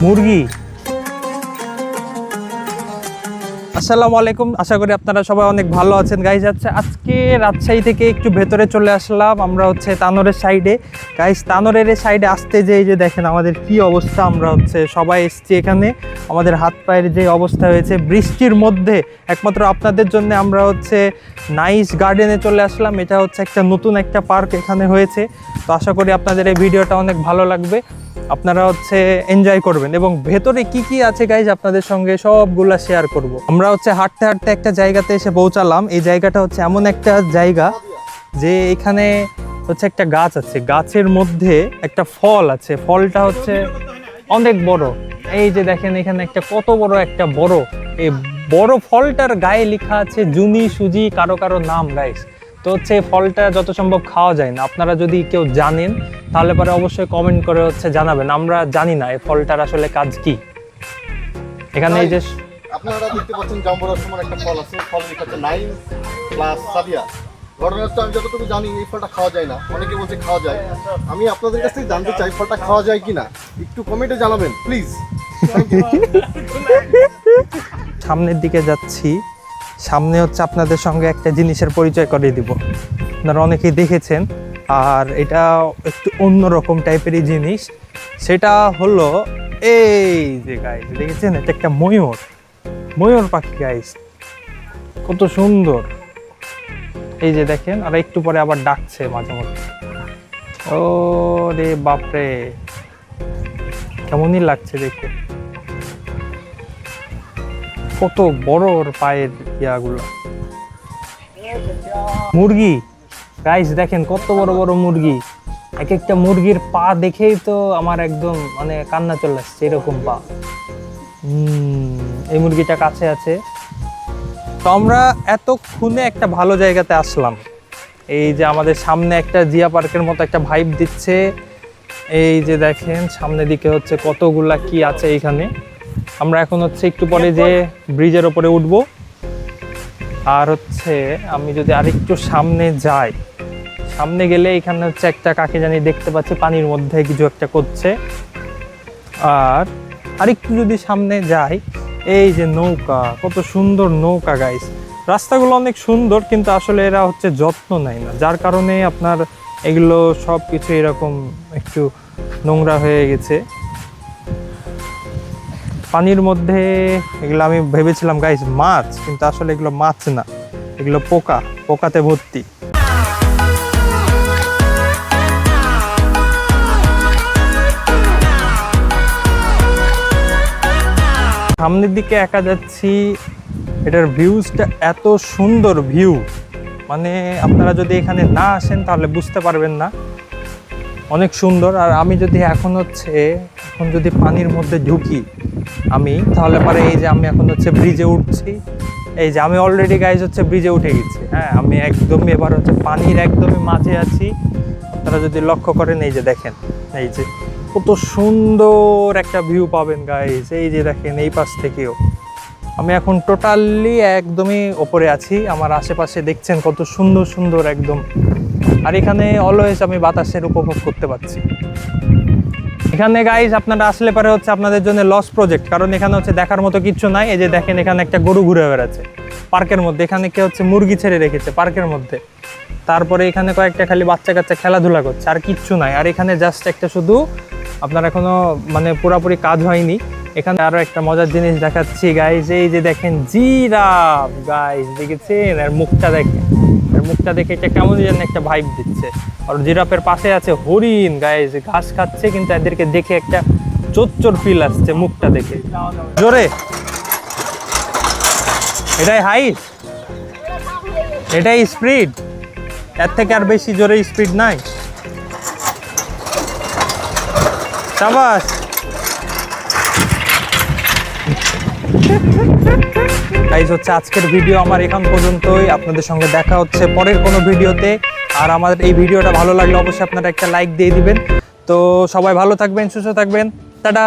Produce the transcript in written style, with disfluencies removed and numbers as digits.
মুরগি। আসসালামু আলাইকুম, আশা করি আপনারা সবাই অনেক ভালো আছেন। গাইজ আজকে রাজশাহী থেকে একটু ভেতরে চলে আসলাম। আমরা তানোরের সাইডে। গাইজ তানোরের সাইডে আসতে যে এই যে দেখেন আমাদের কি অবস্থা। আমরা সবাই এসছি এখানে। আমাদের হাত পায়ের যে অবস্থা হয়েছে বৃষ্টির মধ্যে, একমাত্র আপনাদের জন্য আমরা নাইস গার্ডেনে চলে আসলাম। এটা একটা নতুন একটা পার্ক এখানে হয়েছে। তো আশা করি আপনাদের এই ভিডিওটা অনেক ভালো লাগবে, আপনারা এনজয় করবেন। এবং ভেতরে কি কি আছে গাইজ আপনাদের সঙ্গে সবগুলা শেয়ার করব। আমরা হাঁটতে হাঁটতে একটা জায়গাতে এসে পৌঁছালাম। এই জায়গাটা এমন একটা জায়গা যে এখানে একটা গাছ আছে, গাছের মধ্যে একটা ফল আছে। ফলটা অনেক বড়। এই যে দেখেন এখানে কত বড় একটা বড়, এই বড় ফলটার গায়ে লেখা আছে জুনি সুজি কারো কারো নাম। গাইজ তো এই ফলটা যত সম্ভব খাওয়া যায় না। আপনারা যদি কেউ জানেন তাহলে পরে অবশ্যই কমেন্ট করে জানাবেন। আমরা জানি না এই ফলটার আসলে কাজ কি। এখানে এই যে আপনারা দেখতে পাচ্ছেন জাম্বুরার সমান একটা ফল আছে, ফল লেখা আছে 9+ সাদিয়া। ঘটনা হচ্ছে আমি যতটুকু জানি এই ফলটা খাওয়া যায় না, অনেকে বলছে খাওয়া যায়। আমি আপনাদের কাছ থেকে জানতে চাই ফলটা খাওয়া যায় কিনা, একটু কমেন্টে জানাবেন প্লিজ। সামনের দিকে যাচ্ছি। সামনে আপনাদের সঙ্গে একটা জিনিসের পরিচয় করিয়ে দিব, আপনারা অনেকেই দেখেছেন। আর এটা একটু অন্যরকম টাইপেরই জিনিস। সেটা হলো এই যে গাইস দেখেছেন, এটা একটা ময়ূর, ময়ূর পাখি। গাইস কত সুন্দর, এই যে দেখেন। আর একটু পরে আবার ডাকছে মাঝে মধ্যে। ও রে বাপরে, কেমনই লাগছে দেখে। কত বড় ওর পায়ের ইয়াগুলো। মুরগি গাইস দেখেন কত বড় বড় মুরগি। এক একটা মুরগির পা দেখেই তো আমার একদম কান্না চলে আসছে, এরকম পা। এই মুরগিটা কাছে আছে। তো আমরা এতক্ষণে একটা ভালো জায়গাতে আসলাম। এই যে আমাদের সামনে একটা জিয়া পার্কের মতো একটা ভাইব দিচ্ছে। এই যে দেখেন সামনের দিকে কতগুলা কি আছে এইখানে। আমরা এখন একটু পরে যে ব্রিজের ওপরে উঠবো। আর আমি যদি আরেকটু সামনে যাই, সামনে গেলে এখানে একটা কাকে জানি দেখতে পাচ্ছি পানির মধ্যে কিছু একটা করছে। আর আরেকটু যদি সামনে যাই, এই যে নৌকা, কত সুন্দর নৌকা গাইস। রাস্তাগুলো অনেক সুন্দর, কিন্তু আসলে এরা যত্ন নেয় না, যার কারণে আপনার এগুলো সব কিছু এরকম একটু নোংরা হয়ে গেছে পানির মধ্যে। এগুলো আমি ভেবেছিলাম গাইস মাছ, কিন্তু আসলে এগুলো মাছ না, এগুলো পোকা, পোকাতে ভর্তি। সামনের দিকে একা যাচ্ছি। এটার ভিউজটা এত সুন্দর ভিউ, আপনারা যদি এখানে না আসেন তাহলে বুঝতে পারবেন না, অনেক সুন্দর। আর আমি যদি এখন যদি পানির মধ্যে ঢুকি আমি, তাহলে পরে এই যে আমি এখন ব্রিজে উঠছি। এই যে আমি অলরেডি গাইজ ব্রিজে উঠে গেছি। হ্যাঁ, আমি একদমই এবার পানির একদমই মাঝে আছি। আপনারা যদি লক্ষ্য করেন, এই যে দেখেন, এই যে কত সুন্দর একটা ভিউ পাবেন গাইজ। এই যে দেখেন এই পাশ থেকেও আমি এখন টোটালি একদমই ওপরে আছি। আমার আশেপাশে দেখছেন কত সুন্দর সুন্দর একদম। আর এখানে অলওয়েজ আমি বাতাসের উপভোগ করতে পারছি। এখানে গাইজ আপনারা আসলে পরে আপনাদের জন্য লস প্রজেক্ট, কারণ এখানে দেখার মতো কিছু নাই। এই যে দেখেন এখানে একটা গরু ঘুরে বেড়াচ্ছে পার্কের মধ্যে। এখানে কেউ মুরগি ছেড়ে রেখেছে পার্কের মধ্যে। তারপরে এখানে কয়েকটা খালি বাচ্চা কাচ্চা খেলাধুলা করছে, আর কিচ্ছু নাই। আর এখানে জাস্ট একটা শুধু আপনার এখনো পুরোপুরি কাজ হয়নি। এখানে আরো একটা মজার জিনিস দেখাচ্ছি গাইজ। এই যে দেখেন জিরাফ গাইজ, দেখেছেন? আর মুখটা দেখেন, আর মুখটা দেখে এটা কেমন যেন একটা ভাইব দিচ্ছে। আর জিরাফের পাশে আছে হরিণ গাইজ, ঘাস খাচ্ছে, কিন্তু এদেরকে দেখে একটা চোর ফিল আসছে মুখটা দেখে। জোরে, এটাই হাইট, এটাই স্পিড, এর থেকে আর বেশি জোরে স্পিড নাই। শাবাশ। গাইজ আজকের ভিডিও আমার এখন পর্যন্তই। আপনাদের সঙ্গে দেখা হচ্ছে পরের কোনো ভিডিওতে। আর আমার এই ভিডিওটা ভালো লাগলে অবশ্যই আপনারা একটা লাইক দিয়ে দিবেন। তো সবাই ভালো থাকবেন, সুস্থ থাকবেন, টাটা।